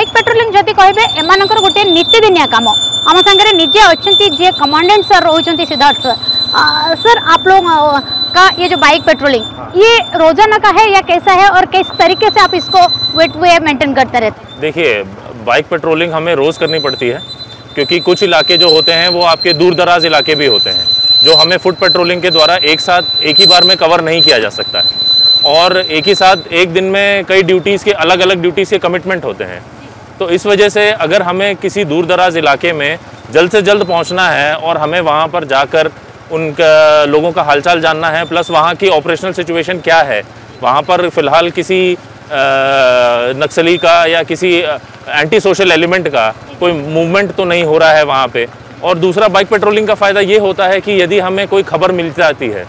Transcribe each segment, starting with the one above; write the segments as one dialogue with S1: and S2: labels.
S1: Bike patrolling जदि कहबे एमानकर गोटे नित्यदिनिया काम आम सागर निजे अच्छा जी कमांडेंट सर रोचंती सिद्धार्थ सर आप लोग का ये जो बाइक पेट्रोलिंग ये रोजाना का है या कैसा है और किस तरीके से आप इसको वे मेंटेन करते रहते? देखिए
S2: बाइक पेट्रोलिंग हमें रोज़ करनी पड़ती है क्योंकि कुछ इलाके जो होते हैं वो आपके दूर दराज इलाके भी होते हैं जो हमें फुट पेट्रोलिंग के द्वारा एक ही बार में कवर नहीं किया जा सकता है और एक ही साथ एक दिन में कई ड्यूटीज़ के अलग अलग ड्यूटीज़ के कमिटमेंट होते हैं। तो इस वजह से अगर हमें किसी दूर दराज इलाके में जल्द से जल्द पहुंचना है और हमें वहां पर जाकर उनका लोगों का हालचाल जानना है प्लस वहां की ऑपरेशनल सिचुएशन क्या है, वहां पर फ़िलहाल किसी नक्सली का या किसी एंटी सोशल एलिमेंट का कोई मूवमेंट तो नहीं हो रहा है वहाँ पे। और दूसरा बाइक पेट्रोलिंग का फ़ायदा ये होता है कि यदि हमें कोई खबर मिल जाती है,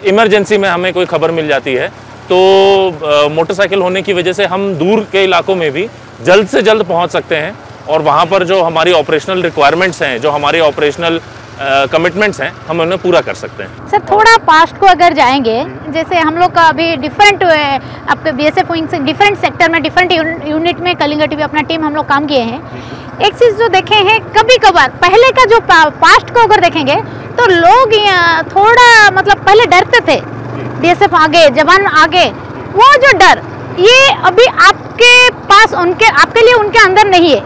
S2: इमरजेंसी में हमें कोई खबर मिल जाती है तो मोटरसाइकिल होने की वजह से हम दूर के इलाकों में भी जल्द से जल्द पहुँच सकते हैं और वहाँ पर जो हमारी ऑपरेशनल रिक्वायरमेंट्स हैं, जो हमारी ऑपरेशनल कमिटमेंट्स हैं, हम उन्हें पूरा कर सकते हैं।
S1: सर थोड़ा पास्ट को अगर जाएंगे, जैसे हम लोग का अभी डिफरेंट आपके बीएसएफ विंग से डिफरेंट सेक्टर में डिफरेंट यूनिट में कलिंगा टीवी अपना टीम हम लोग काम किए हैं। एक चीज़ जो देखे हैं कभी कभार पहले का जो पास्ट को अगर देखेंगे तो लोग थोड़ा मतलब पहले डरते थे, बीएसएफ आगे जवान आगे, वो जो डर ये अभी आपके पास आपके लिए उनके अंदर नहीं है,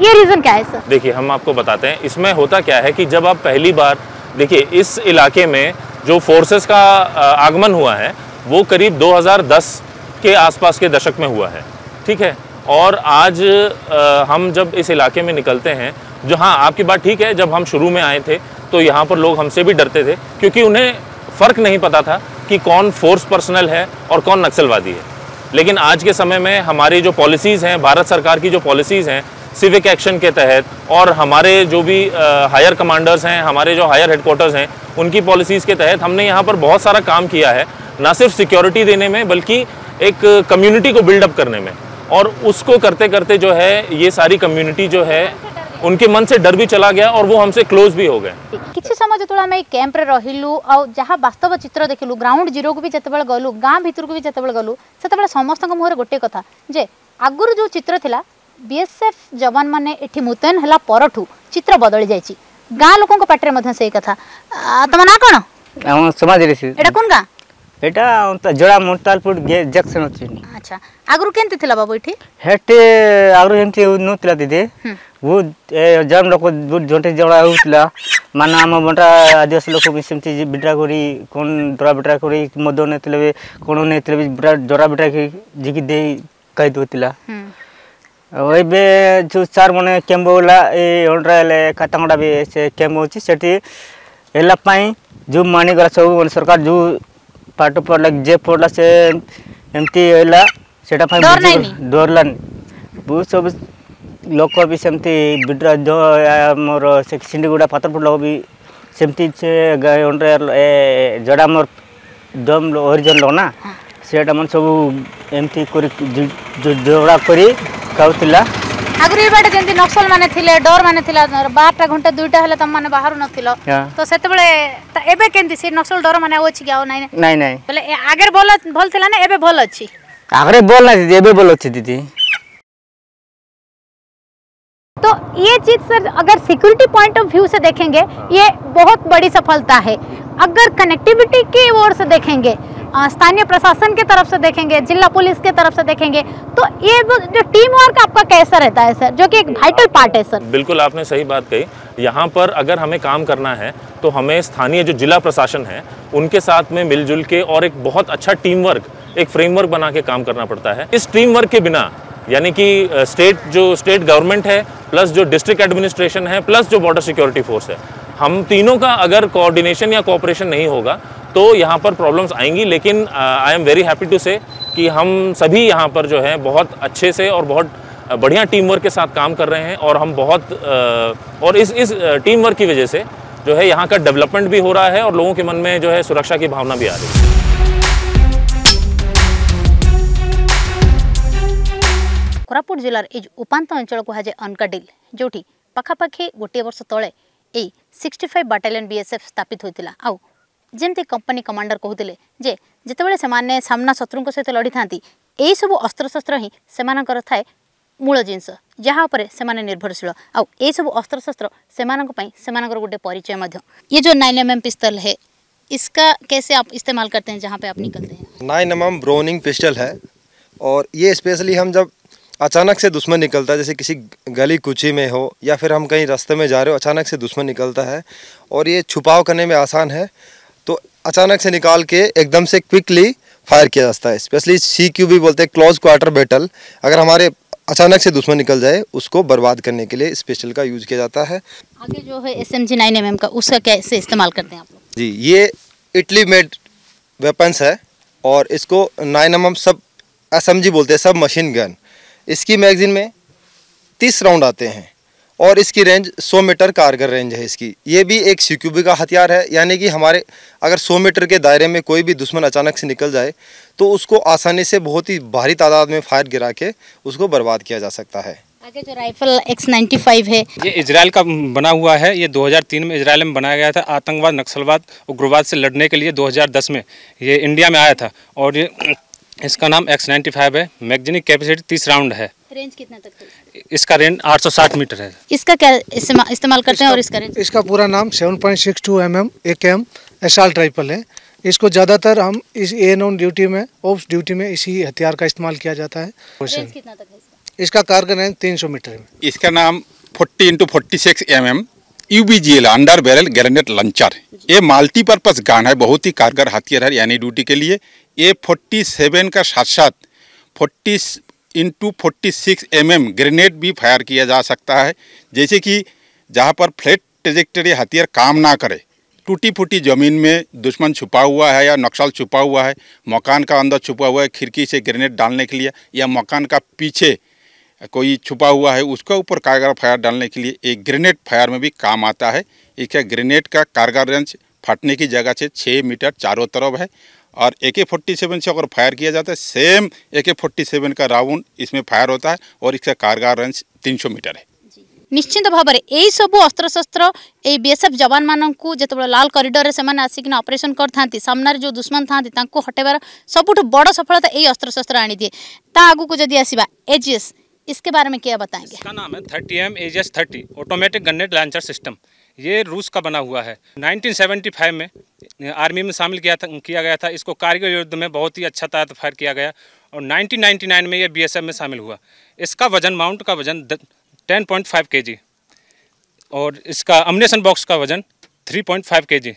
S1: ये रीज़न क्या है सर?
S2: देखिए हम आपको बताते हैं इसमें होता क्या है कि जब आप पहली बार देखिए इस इलाके में जो फोर्सेस का आगमन हुआ है वो करीब 2010 के आसपास के दशक में हुआ है, ठीक है। और आज हम जब इस इलाके में निकलते हैं, जो हाँ आपकी बात ठीक है, जब हम शुरू में आए थे तो यहाँ पर लोग हमसे भी डरते थे क्योंकि उन्हें फ़र्क नहीं पता था कि कौन फोर्स पर्सनल है और कौन नक्सलवादी है। लेकिन आज के समय में हमारी जो पॉलिसीज़ हैं, भारत सरकार की जो पॉलिसीज़ हैं सिविक एक्शन के तहत और हमारे जो भी हायर कमांडर्स हैं, हमारे जो हायर हेडक्वार्टर्स हैं, उनकी पॉलिसीज़ के तहत हमने यहाँ पर बहुत सारा काम किया है, ना सिर्फ सिक्योरिटी देने में बल्कि एक कम्युनिटी को बिल्डअप करने में। और उसको करते करते जो है ये सारी कम्युनिटी जो है उनके मन से डर भी चला गया और वो हमसे क्लोज भी हो गए।
S1: किसी समय जो आम कैंप रे रहिलु आ जहाँ वास्तव चित्र देखिलु, ग्राउंड जीरो को भी जितेबाला गलु, गाँ भितर को भी जितेबाला गलु, से समस्त मुहर गोटे कथा जे आगुरी जो चित्र थिला बीएसएफ जवान माने एठी मुतयन हला परठू चित्र बदली जाइछि, गाँ लोकों को पाटरे मध्य से कथा। तम ना कोन?
S3: हम समाज रे से
S1: एटा कोन गाँ?
S3: एटा जोड़ा मोटालपुर जंक्शन अछि।
S1: अच्छा आगुरी केनते थिला बाबू एठी?
S3: हेटे आगुरी एमती नथिला दीदी, वो जम लोक जोटे जोड़ा होतला माना हम बटा आदिवासी लोक भी सेमती बिड्रा करी कोन डरा बिड्रा करी मदो नेतले कोन नेतले बिड्रा जोड़ा बिड्रा की जिकी दे कहि दोतिला। ओबे जो चार मने केम्बोला ए ओंड्राले काटांगडा भी से केम्बो अछि सेठी एला पई जो मानी गला सब सरकार जो पाटो पर लग जे पड़ला से एमती एला सेटा पई डरलान वो सब लोक भी सेमती बिड्रा जो मोर से सिंडीगुडा पातरपुर लोग भी सेमती से ओंड्रा ए जडा मोर दम ओरिजिन लो ना सेटा मन सब एमती करी जोड़ा करी कहउतिला।
S1: आगुरी बाटे जेंती नक्सल माने थिले, डर माने थिला, 12टा घंटा 2टा हेले तम माने बाहर नथिलो तो सेते बेले एबे केंती से नक्सल डर माने अछि गाओ नाही
S3: नाही नाही
S1: बोले आगे भल थिला ना एबे भल अछि?
S3: आगे बोल ना दीदी, एबे बोल अछि दीदी।
S1: तो ये चीज सर अगर सिक्योरिटी पॉइंट ऑफ व्यू से देखेंगे ये बहुत बड़ी सफलता है। अगर कनेक्टिविटी की ओर से देखेंगे, स्थानीय प्रशासन की तरफ से देखेंगे, जिला पुलिस की तरफ से देखेंगे तो ये जो टीम वर्क आपका कैसा रहता है सर, जो कि एक वाइटल पार्ट है सर?
S2: बिल्कुल आपने सही बात कही। यहाँ पर अगर हमें काम करना है तो हमें स्थानीय जो जिला प्रशासन है उनके साथ में मिलजुल के और एक बहुत अच्छा टीम वर्क, एक फ्रेमवर्क बना के काम करना पड़ता है। इस टीम वर्क के बिना यानी कि स्टेट गवर्नमेंट है प्लस जो डिस्ट्रिक्ट एडमिनिस्ट्रेशन है प्लस जो बॉर्डर सिक्योरिटी फोर्स है, हम तीनों का अगर कोऑर्डिनेशन या कोऑपरेशन नहीं होगा तो यहाँ पर प्रॉब्लम्स आएंगी। लेकिन I am very happy to say कि हम सभी यहाँ पर जो है बहुत अच्छे से और बहुत बढ़िया टीम वर्क के साथ काम कर रहे हैं और हम बहुत और इस टीम वर्क की वजह से जो है यहाँ का डेवलपमेंट भी हो रहा है और लोगों के मन में जो है सुरक्षा की भावना भी आ रही है।
S1: कोरापुट जिलार ए उपांत अंचल कहुए अनकाडिल जोटी पाखापाखि गोटे वर्ष तले यही 65 बाटालियन बीएसएफ स्थापित होता आउ जमती कंपनी कमांडर कहते जे जितेबाला से सामना शत्रु सहित लड़ी था यही सब अस्त्रशस्त्र ही से थाए मूल जिनस जहाँ पर से निर्भरशील आउ ये सब अस्त्र शस्त्र से गोटे परिचय मध्य। ये जो 9mm पिस्तल है इसका कैसे आप इस्तेमाल करते हैं जहाँ पे आप निकलते हैं?
S4: 9mm ब्रोनिंग पिस्टल है और ये स्पेशली हम जब अचानक से दुश्मन निकलता है, जैसे किसी गली कुची में हो या फिर हम कहीं रास्ते में जा रहे हो, अचानक से दुश्मन निकलता है और ये छुपाव करने में आसान है, तो अचानक से निकाल के एकदम से क्विकली फायर किया जाता है। स्पेशली CQB बोलते हैं, क्लोज क्वार्टर बैटल। अगर हमारे अचानक से दुश्मन निकल जाए उसको बर्बाद करने के लिए इस पिस्टल का यूज किया जाता है।
S1: आगे जो है SMG 9mm का, उसका कैसे इस्तेमाल करते हैं आप लोग?
S4: जी, ये इटली मेड वेपन्स है और इसको 9mm सब SMG बोलते हैं, सब मशीन गन। इसकी मैगजीन में 30 राउंड आते हैं और इसकी रेंज 100 मीटर कारगर रेंज है इसकी। ये भी एक CQB का हथियार है, यानी कि हमारे अगर 100 मीटर के दायरे में कोई भी दुश्मन अचानक से निकल जाए तो उसको आसानी से बहुत ही भारी तादाद में फायर गिरा के उसको बर्बाद किया जा सकता है।
S1: आगे जो राइफल X95 है,
S5: ये इजराइल का बना हुआ है। ये 2003 में इजराइल में बनाया गया था। आतंकवाद, नक्सलवाद, उग्रवाद से लड़ने के लिए 2010 में ये इंडिया में आया था और ये इसका नाम X95 है। मैगजीन कैपेसिटी 30 राउंड है।
S1: रेंज कितना तक है?
S5: इसका रेंज 860 मीटर है।
S1: इसका क्या इस्तेमाल करते हैं और इसका रेंज?
S6: इसका पूरा नाम 7.62 mm AKM असॉल्ट राइफल है। इसको ज़्यादातर हम इस AN ड्यूटी में, ऑप्स ड्यूटी में इसी हथियार का इस्तेमाल किया जाता है।
S1: रेंज कितना तक है
S6: इसका कारगर रेंज 300 मीटर है।
S7: इसका नाम 40x46 mm UBGL under barrel grenade launcher. ये मल्टीपर्पज गन है, बहुत ही कारगर हथियार है यानी ड्यूटी के लिए। ये 47 का साथ साथ 40x46 mm ग्रेनेड भी फायर किया जा सकता है। जैसे कि जहाँ पर फ्लैट ट्रेजेक्टरी हथियार काम ना करे, टूटी फूटी ज़मीन में दुश्मन छुपा हुआ है या नक्सल छुपा हुआ है, मकान का अंदर छुपा हुआ है, खिड़की से ग्रेनेड डालने के लिए, या मकान का पीछे कोई छुपा हुआ है उसका ऊपर कारगर फायर डालने के लिए एक ग्रेनेड फायर में भी काम आता है। इसका ग्रेनेड का कारगर रेंज फटने की जगह से 6 मीटर चारों तरफ है और AK-47 से अगर फायर किया जाता है सेम AK-47 का राउंड इसमें फायर होता है और इसका कारगर रेंज 300 मीटर है।
S1: निश्चित भाव में यही सब अस्त्र शस्त्र ये BSF जवान मानू जो लाल कॉरिडोर से आसिक ऑपरेशन करते सामने जो दुश्मन था हटेबार सबुठ बड़ सफलता यही अस्त्र शस्त्र आनी दिए। आगू को जदि आसवा AGS, इसके बारे में क्या बताएंगे?
S5: इसका नाम है 30M AGS 30 automatic grenade launcher system. ये रूस का बना हुआ है। 1975 में आर्मी में शामिल किया गया था। इसको कारगिल युद्ध में बहुत ही अच्छा तरह फायर किया गया और 1999 में ये BSF में शामिल हुआ। इसका वजन, माउंट का वजन 10.5 kg और इसका अम्युनिशन बॉक्स का वजन 3.5 kg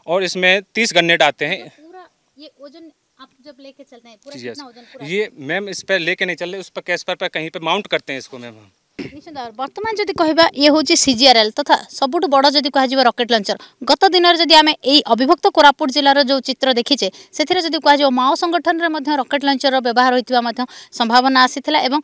S5: और इसमें 30 ग्रेनेड आते हैं।
S1: पूरा ये वजन आप जब लेके चलते हैं पूरा कितना वजन? पूरा
S5: ये मैम इस पर लेके नहीं चल रहे, उस पर कैश पर कहीं पे माउंट करते हैं इसको मैम।
S1: निश्चित बर्तमान जदि कहबा ये हूँ CGRL तथा सबुठ बड़ जदि कह रॉकेट लॉन्चर। गत दिन जदि आम यही अविभक्त कोरापुट जिलार जो चित्र देखीचे से जदि कह माओ संगठन में रॉकेट लॉन्चर व्यवहार होता संभावना आसीथिला एवं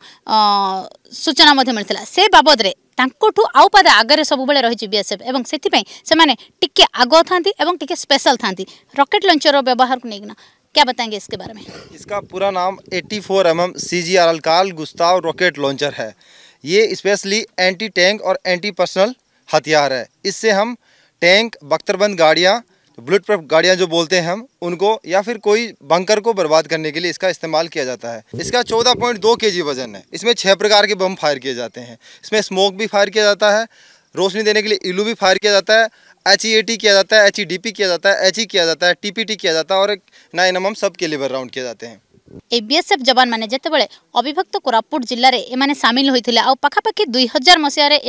S1: सूचना मिलता। से बाबद रे तांकोठू आउ पादे आगे सब बेले रही BSF एवं से टिके आगुआ था टिके स्पेशल था रॉकेट लॉन्चर व्यवहार को लेकिन क्या बताएंगे इसके बारे में?
S4: इसका पूरा नाम 84mm CGRL Carl Gustav rocket launcher है। ये स्पेशली एंटी टैंक और एंटी पर्सनल हथियार है। इससे हम टैंक, बख्तरबंद गाड़ियाँ, बुलेट प्रूफ गाड़ियाँ जो बोलते हैं हम उनको, या फिर कोई बंकर को बर्बाद करने के लिए इसका इस्तेमाल किया जाता है। इसका 14.2 kg वजन है। इसमें 6 प्रकार के बम फायर किए जाते हैं। इसमें स्मोक भी फायर किया जाता है, रोशनी देने के लिए इलू भी फायर किया जाता है, HEAT किया जाता है, HEDP किया जाता है, HE किया जाता है, TPT किया जाता है और 9mm सब कैलिबर राउंड किए जाते हैं।
S1: ए BSF जवान मैंने जितेबाला अविभक्त कोरापुट जिले में एमाने सामिल होते पाखापाखि 2000 मसीह ए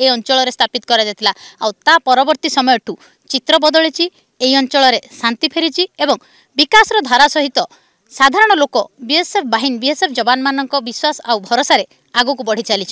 S1: अंचल स्थापित करा परवर्ती समय चित्र बदली ए अंचल शांति फेरी एवं विकासर धारा सहित साधारण लोक BSF बाहिनी BSF जवान मान विश्वास आ भरोसा आगू को बढ़ी चली।